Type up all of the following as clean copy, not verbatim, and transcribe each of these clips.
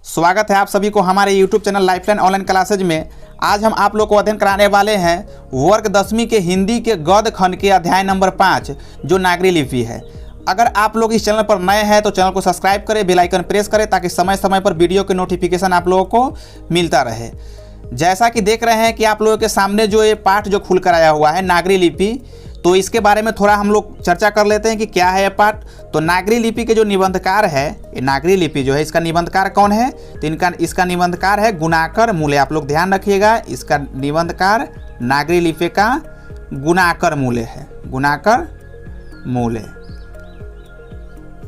स्वागत है आप सभी को हमारे YouTube channel lifeline online classes में। आज हम आप लोग को अध्ययन कराने वाले हैं वर्ग 10वीं के हिंदी के गद्य खंड के अध्याय नंबर 5 जो नागरी लिपि है। अगर आप लोग इस चैनल पर नए हैं तो चैनल को सब्सक्राइब करें, बेल आइकन प्रेस करें ताकि समय समय पर वीडियो के नोटिफिकेशन आप लोगों को मिलता रहे। जैसा कि देख रहे हैं कि आप लोगों के सामने जो ये पाठ जो खुल कर आया हुआ है नागरी लिपि, तो इसके बारे में थोड़ा हम लोग चर्चा कर लेते हैं कि क्या है ये पाठ। तो नागरी लिपि के जो निबंधकार है, ये नागरी लिपि जो है इसका निबंधकार कौन है, तो इसका निबंधकार है गुणाकर मूले। आप लोग ध्यान रखिएगा, इसका निबंधकार नागरी लिपि का गुणाकर मूले है, गुणाकर मूले।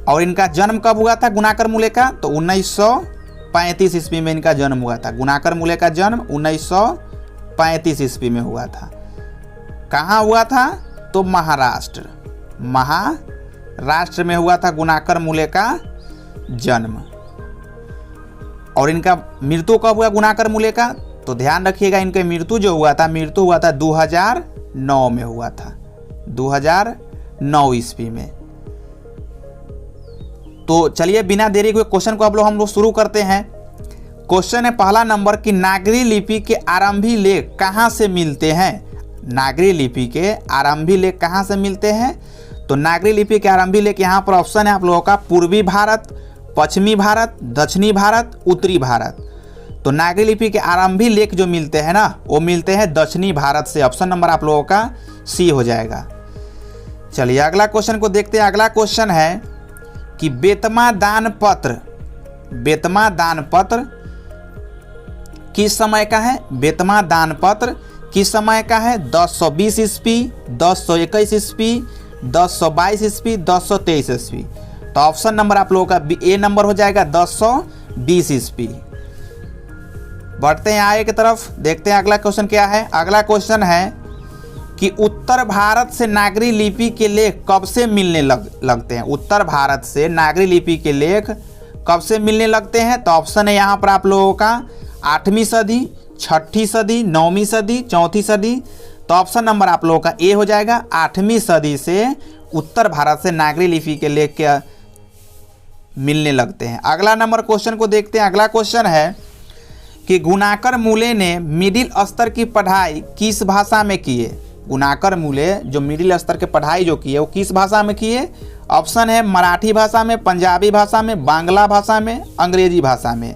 और इनका जन्म कब हुआ था गुणाकर मूले का, तो 1935 ईस्वी में इनका जन्म हुआ था। गुणाकर मूले का जन्म 1935 ईस्वी में हुआ था। कहाँ हुआ था, तो महाराष्ट्र में हुआ था गुणाकर मूले का जन्म। और इनका मृत्यु कब हुआ गुणाकर मूले का, तो ध्यान रखिएगा इनके मृत्यु जो हुआ था, मृत्यु हुआ था 2009 में हुआ था, 2009 ईस्वी में। तो चलिए बिना देरी के क्वेश्चन को हम लोग शुरू करते हैं। क्वेश्चन है पहला नंबर कि नागरी लिपि के आरंभी लेख कहाँ से मिलते हैं। नागरी लिपि के आरंभी लेख कहाँ से मिलते हैं, तो नागरी लिपि के आरंभी लेख यहाँ पर ऑप्शन है आप लोगों का पूर्वी भारत, पश्चिमी भारत, दक्षिणी भारत, उत्तरी भारत। तो नागरी लिपि के आरंभी लेख जो मिलते हैं ना, वो मिलते हैं दक्षिणी भारत से। ऑप्शन नंबर आप लोगों का सी हो जाएगा। चलिए अगला क्वेश्चन को देखते हैं। अगला क्वेश्चन है कि बेतमा दान पत्र किस समय का है। बेतमा दान पत्र किस समय का है, 1020 ईस्वी, 1021 ईस्वी, 1022 ईस्वी, 1023 ईस्वी। तो ऑप्शन नंबर आप लोगों का ए नंबर हो जाएगा 1020 ईस्वी। बढ़ते हैं आगे की तरफ, देखते हैं अगला क्वेश्चन क्या है। अगला क्वेश्चन है कि उत्तर भारत से नागरी लिपि के लेख कब से मिलने लगते हैं। उत्तर भारत से नागरी लिपि के लेख कब से मिलने लगते हैं, तो ऑप्शन है यहाँ पर आप लोगों का 8वीं सदी, 6ठी सदी, 9वीं सदी, 4थी सदी। तो ऑप्शन नंबर आप लोगों का ए हो जाएगा। 8वीं सदी से उत्तर भारत से नागरी लिपि के लेख के मिलने लगते हैं। अगला नंबर क्वेश्चन को देखते हैं। अगला क्वेश्चन है कि गुणाकर मूले ने मिडिल स्तर की पढ़ाई किस भाषा में की है। गुणाकर मूले जो मिडिल स्तर की पढ़ाई जो की है वो किस भाषा में की है। ऑप्शन है मराठी भाषा में, पंजाबी भाषा में, बांग्ला भाषा में, अंग्रेजी भाषा में।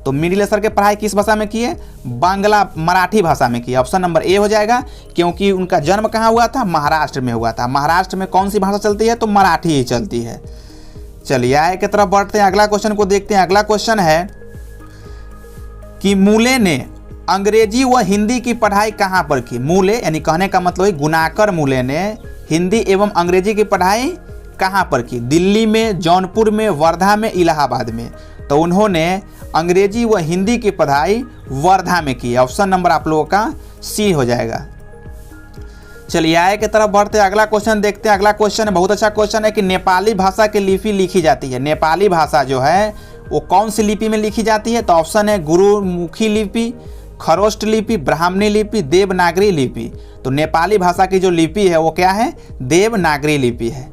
तो मिडिल स्तर की पढ़ाई किस भाषा में की है, मराठी भाषा में की है। ऑप्शन नंबर ए हो जाएगा, क्योंकि उनका जन्म कहाँ हुआ था, महाराष्ट्र में हुआ था। महाराष्ट्र में कौन सी भाषा चलती है, तो मराठी ही चलती है। चलिए आगे की तरफ बढ़ते हैं। अगला क्वेश्चन को देखते हैं। अगला क्वेश्चन है कि मूले ने अंग्रेजी व हिंदी की पढ़ाई कहाँ पर की। मूले यानी कहने का मतलब है गुणाकर मूले ने हिंदी एवं अंग्रेजी की पढ़ाई कहाँ पर की। दिल्ली में, जौनपुर में, वर्धा में, इलाहाबाद में। तो उन्होंने अंग्रेजी व हिंदी की पढ़ाई वर्धा में की। ऑप्शन नंबर आप लोगों का सी हो जाएगा। चलिए आगे की तरफ बढ़ते हैं। अगला क्वेश्चन देखते हैं। अगला क्वेश्चन बहुत अच्छा क्वेश्चन है कि नेपाली भाषा की लिपि लिखी जाती है। नेपाली भाषा जो है वो कौन सी लिपि में लिखी जाती है, तो ऑप्शन है गुरुमुखी लिपि, खरोष्ट लिपि, ब्राह्मणी लिपि, देवनागरी लिपि। तो नेपाली भाषा की जो लिपि है वो क्या है, देवनागरी लिपि है।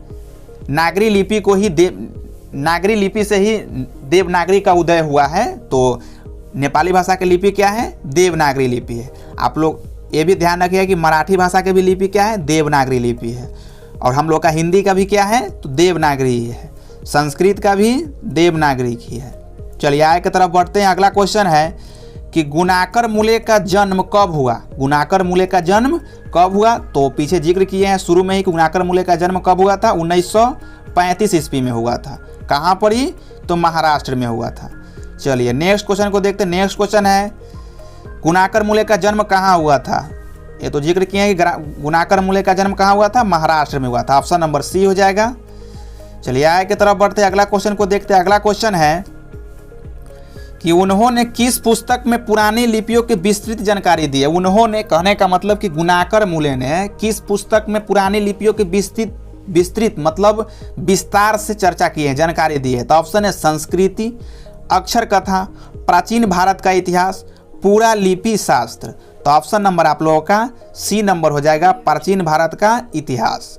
नागरी लिपि को ही नागरी लिपि से ही देवनागरी का उदय हुआ है। तो नेपाली भाषा की लिपि क्या है, देवनागरी लिपि है। आप लोग ये भी ध्यान रखिए कि मराठी भाषा की भी लिपि क्या है, देवनागरी लिपि है। और हम लोग का हिंदी का भी क्या है, तो देवनागरी ही है। संस्कृत का भी देवनागरी ही है। चलिए आगे की तरफ बढ़ते हैं। अगला क्वेश्चन है कि गुणाकर मूले का जन्म कब हुआ। गुणाकर मूले का जन्म कब हुआ, तो पीछे जिक्र किए हैं शुरू में ही कि गुणाकर मूले का जन्म कब हुआ था, 1935 ईस्वी में हुआ था। कहाँ पर ही, तो महाराष्ट्र में हुआ था। चलिए नेक्स्ट क्वेश्चन को देखते हैं। नेक्स्ट क्वेश्चन है गुणाकर मूले का जन्म कहाँ हुआ था। ये तो जिक्र किए हैं कि गुणाकर मूले का जन्म कहाँ हुआ था, महाराष्ट्र में हुआ था। ऑप्शन नंबर सी हो जाएगा। चलिए आगे की तरफ बढ़ते हैं। अगला क्वेश्चन को देखते हैं। अगला क्वेश्चन है कि उन्होंने किस पुस्तक में पुरानी लिपियों की विस्तृत जानकारी दी है। उन्होंने कहने का मतलब कि गुणाकर मूले ने किस पुस्तक में पुरानी लिपियों की विस्तृत मतलब विस्तार से चर्चा की है, जानकारी दी है। तो ऑप्शन है संस्कृति, अक्षर कथा, प्राचीन भारत का इतिहास, पूरा लिपि शास्त्र। तो ऑप्शन नंबर आप लोगों का सी नंबर हो जाएगा, प्राचीन भारत का इतिहास।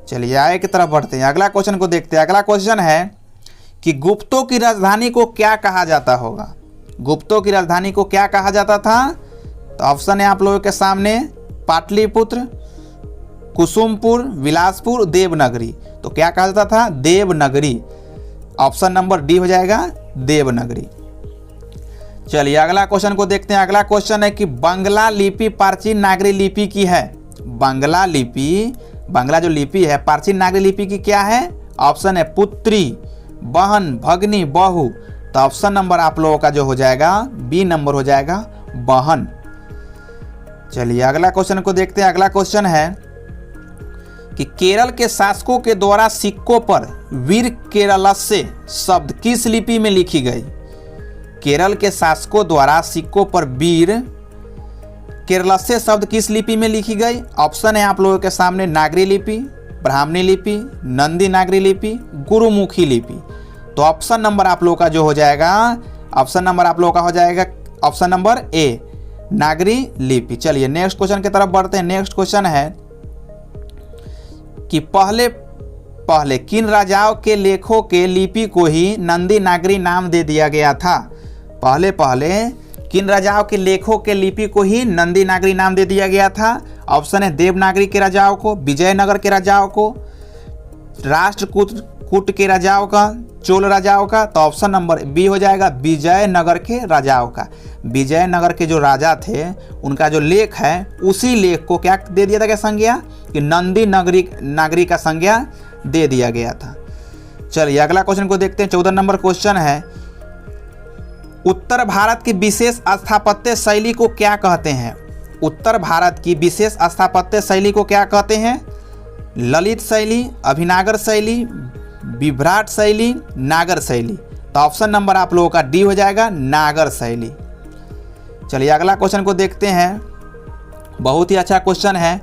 चलिए आगे की तरफ बढ़ते हैं। अगला क्वेश्चन को देखते हैं। अगला क्वेश्चन है कि गुप्तों की राजधानी को क्या कहा जाता होगा। गुप्तों की राजधानी को क्या कहा जाता था? तो ऑप्शन है आप लोगों के सामने पाटलिपुत्र, कुसुमपुर, विलासपुर, देवनगरी। तो क्या कहा जाता था? देवनगरी। ऑप्शन नंबर डी हो जाएगा देवनगरी। चलिए अगला क्वेश्चन को देखते हैं। अगला क्वेश्चन है कि बांग्ला लिपि प्राचीन नागरी लिपि की है। बांग्ला लिपि, बांग्ला जो लिपि है प्राचीन नागरी लिपि की क्या है? ऑप्शन है पुत्री, बहन, भगनी, बहू। तो ऑप्शन नंबर आप लोगों का जो हो जाएगा बी नंबर हो जाएगा बहन। चलिए अगला क्वेश्चन को देखते हैं। अगला क्वेश्चन है कि केरल के शासकों के द्वारा सिक्कों पर वीर केरलस्य शब्द किस लिपि में लिखी गई? केरल के शासकों द्वारा सिक्कों पर वीर केरलस्य शब्द किस लिपि में लिखी गई? ऑप्शन है आप लोगों के सामने नागरी लिपि, ब्राह्मणी लिपि, नंदी नागरी लिपि, गुरुमुखी लिपि। तो ऑप्शन नंबर आप लोगों का जो हो जाएगा, ऑप्शन नंबर आप लोगों का हो जाएगा ऑप्शन नंबर ए नागरी लिपि। चलिए नेक्स्ट क्वेश्चन की तरफ बढ़ते हैं। नेक्स्ट क्वेश्चन है कि पहले पहले किन राजाओं के लेखों के लिपि को ही नंदी नागरी नाम दे दिया गया था? पहले पहले किन राजाओं के लेखों के लिपि को ही नंदी नागरी नाम दे दिया गया था? ऑप्शन है देवनागरी के राजाओं को, विजयनगर के राजाओं को, राष्ट्रकूट के राजाओं का, चोल राजाओं का। तो ऑप्शन नंबर बी हो जाएगा विजयनगर के राजाओं का। विजयनगर के जो राजा थे उनका जो लेख है उसी लेख को क्या दे दिया था क्या संज्ञा? कि नंदी नागरी का संज्ञा दे दिया गया था। चलिए अगला क्वेश्चन को देखते हैं। 14 नंबर क्वेश्चन है उत्तर भारत की विशेष स्थापत्य शैली को क्या कहते हैं? उत्तर भारत की विशेष स्थापत्य शैली को क्या कहते हैं? ललित शैली, अभिनागर शैली, विभ्राट शैली, नागर शैली। तो ऑप्शन नंबर आप लोगों का डी हो जाएगा नागर शैली। चलिए अगला क्वेश्चन को देखते हैं। बहुत ही अच्छा क्वेश्चन है।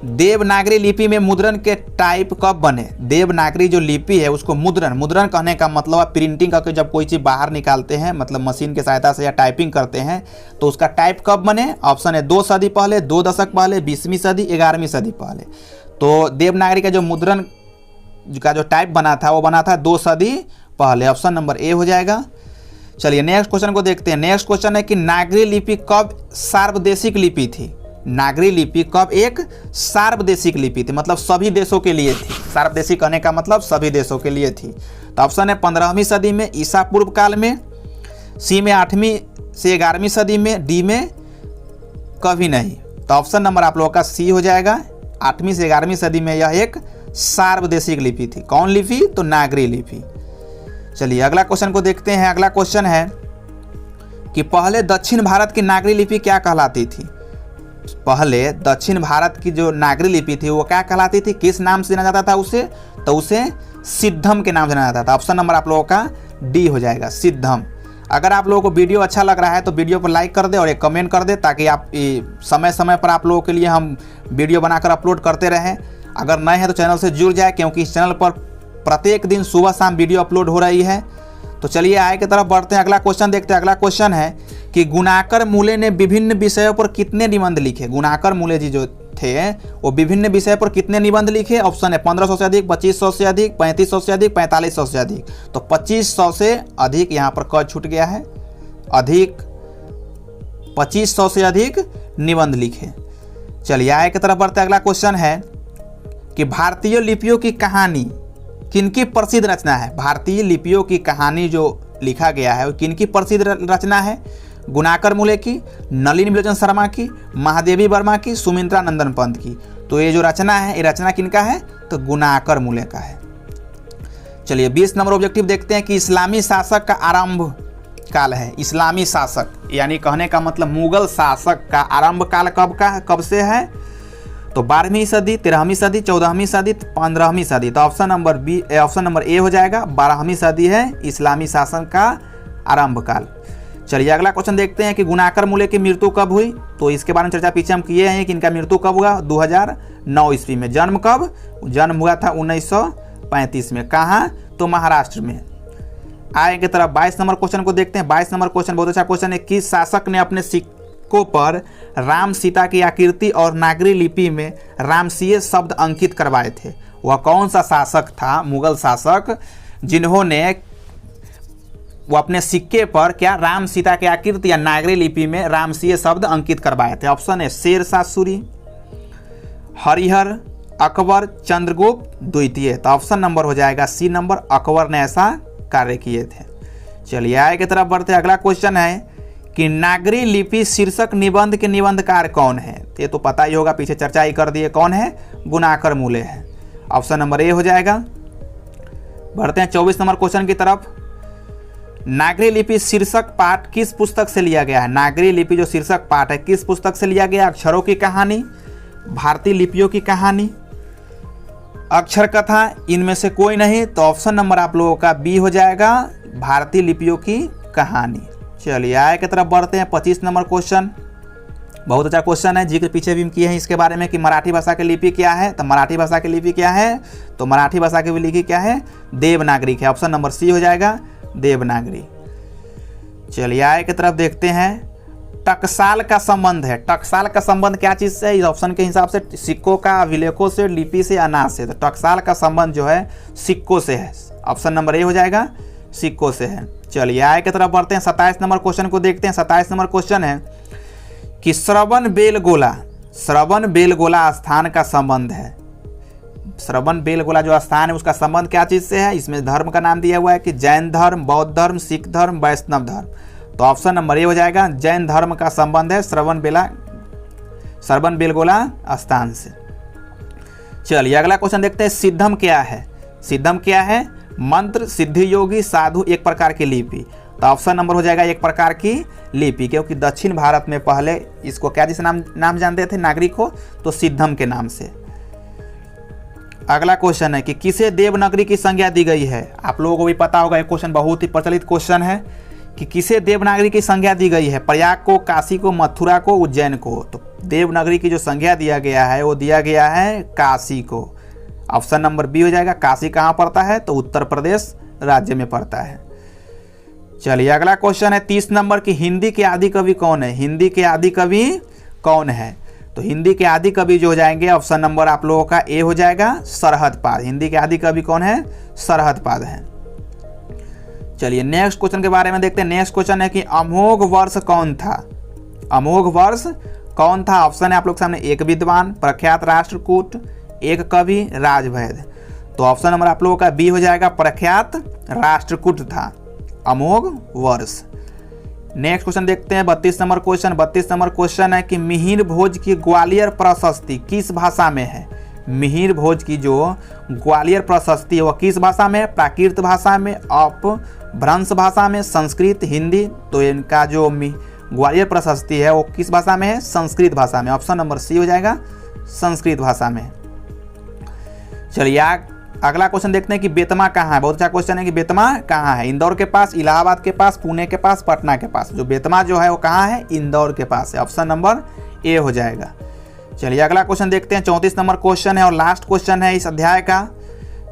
देवनागरी लिपि में मुद्रण के टाइप कब बने? देवनागरी जो लिपि है उसको मुद्रण कहने का मतलब प्रिंटिंग करके जब कोई चीज़ बाहर निकालते हैं, मतलब मशीन की सहायता से या टाइपिंग करते हैं, तो उसका टाइप कब बने? ऑप्शन है 2 सदी पहले, 2 दशक पहले, 20वीं सदी, 11वीं सदी पहले। तो देवनागरी का जो मुद्रण का जो टाइप बना था वो बना था 2 सदी पहले। ऑप्शन नंबर ए हो जाएगा। चलिए नेक्स्ट क्वेश्चन को देखते हैं। नेक्स्ट क्वेश्चन है कि नागरी लिपि कब सार्वदेशिक लिपि थी? नागरी लिपि कब एक सार्वदेशिक लिपि थी, मतलब सभी देशों के लिए थी। सार्वदेशिक कहने का मतलब सभी देशों के लिए थी। तो ऑप्शन है 15वीं सदी में, ईसा पूर्व काल में, सी में 8वीं से 11वीं सदी में, डी में कभी नहीं। तो ऑप्शन नंबर आप लोगों का सी हो जाएगा। 8वीं से 11वीं सदी में यह एक सार्वदेशिक लिपि थी। कौन लिपि? तो नागरी लिपि। चलिए अगला क्वेश्चन को देखते हैं। अगला क्वेश्चन है कि पहले दक्षिण भारत की नागरी लिपि क्या कहलाती थी? पहले दक्षिण भारत की जो नागरी लिपि थी वो क्या कहलाती थी? किस नाम से जाना जाता था उसे? तो उसे सिद्धम के नाम से जाना जाता था। ऑप्शन नंबर आप लोगों का डी हो जाएगा सिद्धम। अगर आप लोगों को वीडियो अच्छा लग रहा है तो वीडियो पर लाइक कर दे और एक कमेंट कर दे, ताकि आप समय समय पर आप लोगों के लिए हम वीडियो बनाकर अपलोड करते रहें। अगर नए हैं तो चैनल से जुड़ जाए, क्योंकि इस चैनल पर प्रत्येक दिन सुबह शाम वीडियो अपलोड हो रही है। तो चलिए आगे की तरफ बढ़ते हैं। अगला क्वेश्चन देखते हैं। अगला क्वेश्चन है कि गुणाकर मूले ने विभिन्न विषयों पर कितने निबंध लिखे? गुणाकर मूले जी जो थे वो विभिन्न विषय पर कितने निबंध लिखे? ऑप्शन है 1500 से अधिक, 2500 से अधिक, 3500 से अधिक, 4500 से अधिक। तो 2500 से अधिक यहाँ पर क छूट गया है, अधिक 2500 से अधिक निबंध लिखे। चलिए आगे की तरफ बढ़ते हैं। अगला क्वेश्चन है कि भारतीय लिपियों की कहानी किनकी प्रसिद्ध रचना है? भारतीय लिपियों की कहानी जो लिखा गया है वो किनकी प्रसिद्ध रचना है? गुणाकर मूले की, नलिनी विलोचन शर्मा की, महादेवी वर्मा की, सुमित्रा नंदन पंत की। तो ये जो रचना है ये रचना किनका है? तो गुणाकर मूले का है। चलिए 20 नंबर ऑब्जेक्टिव देखते हैं कि इस्लामी शासक का आरंभ काल है। इस्लामी शासक यानी कहने का मतलब मुगल शासक का आरंभ काल कब से है? तो 12वीं सदी, 13वीं सदी, 14वीं सदी, 15वीं सदी। तो ऑप्शन नंबर ए हो जाएगा 12वीं सदी है इस्लामी शासन का आरंभ काल। चलिए अगला क्वेश्चन देखते हैं कि गुणाकर मूले की मृत्यु कब हुई? तो इसके बारे में चर्चा पीछे हम किए हैं कि इनका मृत्यु कब हुआ? 2009 ईस्वी में। जन्म कब? जन्म हुआ था 1935 में। कहाँ? तो महाराष्ट्र में। आगे की तरफ 22 नंबर क्वेश्चन को देखते हैं। 22 नंबर क्वेश्चन बहुत अच्छा क्वेश्चन है। किस शासक ने अपने सिक्कों पर राम सीता की आकृति और नागरी लिपि में रामसीय शब्द अंकित करवाए थे? वह कौन सा शासक था? मुगल शासक जिन्होंने वो अपने सिक्के पर क्या राम सीता की आकृति या नागरी लिपि में रामसीय शब्द अंकित करवाए थे। ऑप्शन है शेर शाह सूरी, हरिहर, अकबर, चंद्रगुप्त द्वितीय। तो ऑप्शन नंबर हो जाएगा सी नंबर, अकबर ने ऐसा कार्य किए थे। चलिए आगे की तरफ बढ़ते। अगला क्वेश्चन है कि नागरी लिपि शीर्षक निबंध के निबंधकार कौन है। ये तो पता ही होगा, पीछे चर्चा ही कर दिए, कौन है, गुणाकर मूले है। ऑप्शन नंबर ए हो जाएगा। बढ़ते हैं 24 नंबर क्वेश्चन की तरफ। नागरी लिपि शीर्षक पाठ किस पुस्तक से लिया गया है। नागरी लिपि जो शीर्षक पाठ है किस पुस्तक से लिया गया। अक्षरों की कहानी, भारतीय लिपियों की कहानी, अक्षर कथा, इनमें से कोई नहीं। तो ऑप्शन नंबर आप लोगों का बी हो जाएगा, भारतीय लिपियों की कहानी। चलिए आगे की तरफ बढ़ते हैं। 25 नंबर क्वेश्चन बहुत अच्छा क्वेश्चन है, जिक्र पीछे भी किए हैं इसके बारे में कि मराठी भाषा की लिपि क्या है। तो मराठी भाषा की लिपि क्या है, तो मराठी भाषा की लिपि क्या है, देवनागरी है। ऑप्शन नंबर सी हो जाएगा, देवनागरी। चलिए आगे की तरफ देखते हैं। टकसाल का संबंध है, टकसाल का संबंध क्या चीज से है। इस ऑप्शन के हिसाब से सिक्कों का, अभिलेखों से, लिपि से, अनाज से। तो टकसाल का संबंध जो है सिक्कों से है। ऑप्शन नंबर ए हो जाएगा, सिक्कों से है। चलिए आगे की तरफ बढ़ते हैं। 27 नंबर क्वेश्चन को देखते हैं। 27 नंबर क्वेश्चन है कि श्रवण बेलगोला स्थान का संबंध है। श्रवण बेलगोला जो स्थान है उसका संबंध क्या चीज से है। इसमें धर्म का नाम दिया हुआ है कि जैन धर्म, बौद्ध धर्म, सिख धर्म, वैष्णव धर्म। तो ऑप्शन नंबर ए हो जाएगा, जैन धर्म का संबंध है श्रवण बेलगोला स्थान से। चलिए अगला क्वेश्चन देखते हैं। सिद्धम क्या है। सिद्धम क्या है, मंत्र, सिद्धि योगी, साधु, एक प्रकार की लिपि। तो ऑप्शन नंबर हो जाएगा एक प्रकार की लिपि, क्योंकि दक्षिण भारत में पहले इसको क्या जिस नाम जानते थे नागरिक को, तो सिद्धम के नाम से। अगला क्वेश्चन है कि किसे देवनागरी की संज्ञा दी गई है। आप लोगों को भी पता होगा, एक क्वेश्चन बहुत ही प्रचलित क्वेश्चन है कि किसे देवनागरी की संज्ञा दी गई है। प्रयाग को, काशी को, मथुरा को, उज्जैन को। तो देवनागरी की जो संज्ञा दिया गया है वो दिया गया है काशी को। ऑप्शन नंबर बी हो जाएगा। काशी कहाँ पड़ता है, तो उत्तर प्रदेश राज्य में पड़ता है। चलिए अगला क्वेश्चन है 30 नंबर की हिंदी के आदि कवि कौन है। हिंदी के आदि कवि कौन है। तो हिंदी के आदि कवि जो हो जाएंगे, ऑप्शन नंबर आप लोगों का ए हो जाएगा, सरहदपाद। हिंदी के आदि कवि कौन है, सरहदपाद है। चलिए नेक्स्ट क्वेश्चन के बारे में देखते हैं। नेक्स्ट क्वेश्चन है कि अमोघ वर्ष कौन था। अमोघ वर्ष कौन था। ऑप्शन है आप लोग के सामने, एक विद्वान, प्रख्यात राष्ट्रकूट, एक कवि, राजवैद्य। तो ऑप्शन नंबर आप लोगों का बी हो जाएगा, प्रख्यात राष्ट्रकूट था अमोघ वर्ष। नेक्स्ट क्वेश्चन देखते हैं 32 नंबर क्वेश्चन। 32 नंबर क्वेश्चन है कि मिहिर भोज की ग्वालियर प्रशस्ति किस भाषा में है। मिहिर भोज की जो ग्वालियर प्रशस्ति है वह किस भाषा में है। प्राकृत भाषा में, अपभ्रंश भाषा में, संस्कृत, हिंदी। तो इनका जो ग्वालियर प्रशस्ति है वो किस भाषा में है, संस्कृत भाषा में। ऑप्शन नंबर सी हो जाएगा, संस्कृत भाषा में। चलिए अगला क्वेश्चन देखते हैं कि बेतमा कहाँ है। बहुत अच्छा क्वेश्चन है कि बेतमा कहाँ है। इंदौर के पास, इलाहाबाद के पास, पुणे के पास, पटना के पास। जो बेतमा जो है वो कहाँ है, इंदौर के पास है। ऑप्शन नंबर ए हो जाएगा। चलिए अगला क्वेश्चन देखते हैं। 34 नंबर क्वेश्चन है और लास्ट क्वेश्चन है इस अध्याय का।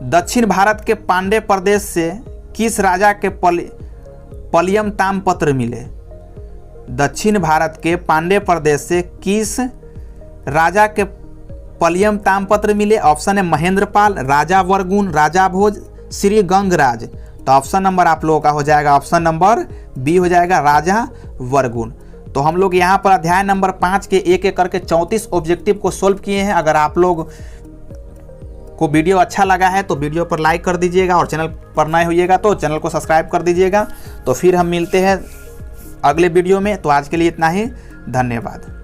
दक्षिण भारत के पांड्य प्रदेश से किस राजा के पलियम तामपत्र मिले। दक्षिण भारत के पांड्य प्रदेश से किस राजा के पलियम तामपत्र मिले। ऑप्शन है महेंद्रपाल, राजा वर्गुण, राजा भोज, श्री गंगराज। तो ऑप्शन नंबर आप लोगों का हो जाएगा, ऑप्शन नंबर बी हो जाएगा, राजा वर्गुण। तो हम लोग यहाँ पर अध्याय नंबर 5 के एक एक करके 34 ऑब्जेक्टिव को सोल्व किए हैं। अगर आप लोग को वीडियो अच्छा लगा है तो वीडियो पर लाइक कर दीजिएगा और चैनल पर नए होइएगा तो चैनल को सब्सक्राइब कर दीजिएगा। तो फिर हम मिलते हैं अगले वीडियो में। तो आज के लिए इतना ही, धन्यवाद।